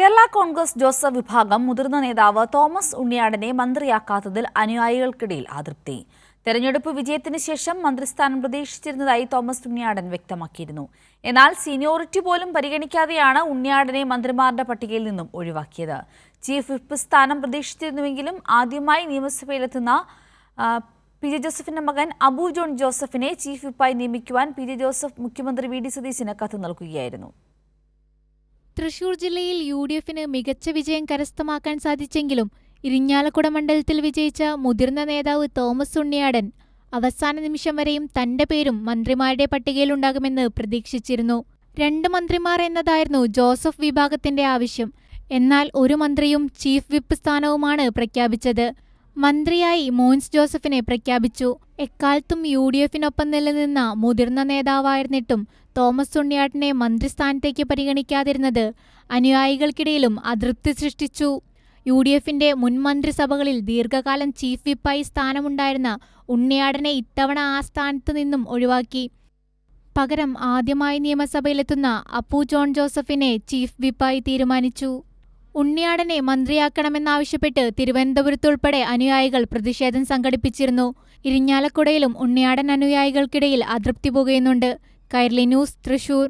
Kerala Congress Joseph വിഭാഗം മുതിർന്ന നേതാവ് തോമസ് ഉണ്ണിയാടനെ മന്ത്രിയാക്കാത്തതിൽ അനുയായികൾക്കിടയിൽ അതൃപ്തി. തെരഞ്ഞെടുപ്പ് വിജയത്തിന് ശേഷം മന്ത്രിസ്ഥാനം പ്രതീക്ഷിച്ചിരുന്നതായി തോമസ് ഉണ്ണിയാടൻ വ്യക്തമാക്കിയിരുന്നു. എന്നാൽ സീനിയോറിറ്റി പോലും പരിഗണിക്കാതെയാണ് ഉണ്ണിയാടനെ മന്ത്രിമാരുടെ പട്ടികയിൽ നിന്നും ഒഴിവാക്കിയത്. ചീഫ് വിപ്പ് സ്ഥാനം പ്രതീക്ഷിച്ചിരുന്നുവെങ്കിലും ആദ്യമായി നിയമസഭയിലെത്തുന്ന പി.ജെ. ജോസഫിന്റെ മകൻ അബു ജോൺ ജോസഫിനെ ചീഫ് വിപ്പായി നിയമിക്കുവാൻ പി.ജെ. ജോസഫ് മുഖ്യമന്ത്രി വി.ഡി. സതീശന് കത്ത് നൽകുകയായിരുന്നു. തൃശൂർ ജില്ലയിൽ യു.ഡി.എഫിന് മികച്ച വിജയം കരസ്ഥമാക്കാൻ സാധിച്ചെങ്കിലും ഇരിങ്ങാലക്കുട മണ്ഡലത്തിൽ വിജയിച്ച മുതിർന്ന നേതാവ് തോമസ് ഉണ്ണിയാടൻ അവസാന നിമിഷം വരെയും തന്റെ പേരും മന്ത്രിമാരുടെ പട്ടികയിലുണ്ടാകുമെന്ന് പ്രതീക്ഷിച്ചിരുന്നു. 2 മന്ത്രിമാർ എന്നതായിരുന്നു ജോസഫ് വിഭാഗത്തിന്റെ ആവശ്യം. എന്നാൽ ഒരു മന്ത്രിയും ചീഫ് വിപ്പ് സ്ഥാനവുമാണ് പ്രഖ്യാപിച്ചത്. മന്ത്രിയായി മോൻസ് ജോസഫിനെ പ്രഖ്യാപിച്ചു. എക്കാലത്തും യു.ഡി.എഫിനൊപ്പം നിലനിന്ന മുതിർന്ന നേതാവായിരുന്നിട്ടും തോമസ് ഉണ്ണിയാടനെ മന്ത്രിസ്ഥാനത്തേക്ക് പരിഗണിക്കാതിരുന്നത് അനുയായികൾക്കിടയിലും അതൃപ്തി സൃഷ്ടിച്ചു. യു.ഡി.എഫിന്റെ മുൻ മന്ത്രിസഭകളിൽ ദീർഘകാലം ചീഫ് വിപ്പായി സ്ഥാനമുണ്ടായിരുന്ന ഉണ്ണിയാടനെ ഇത്തവണ ആ സ്ഥാനത്തു നിന്നും ഒഴിവാക്കി. പകരം ആദ്യമായി നിയമസഭയിലെത്തുന്ന അബു ജോൺ ജോസഫിനെ ചീഫ് വിപ്പായി തീരുമാനിച്ചു. ഉണ്ണിയാടനെ മന്ത്രിയാക്കണമെന്നാവശ്യപ്പെട്ട് തിരുവനന്തപുരത്തുൾപ്പെടെ അനുയായികൾ പ്രതിഷേധം സംഘടിപ്പിച്ചിരുന്നു. ഇരിങ്ങാലക്കുടയിലും ഉണ്ണിയാടൻ അനുയായികൾക്കിടയിൽ അതൃപ്തി പുകയുന്നുണ്ട്. കൈരളി ന്യൂസ്, തൃശൂർ.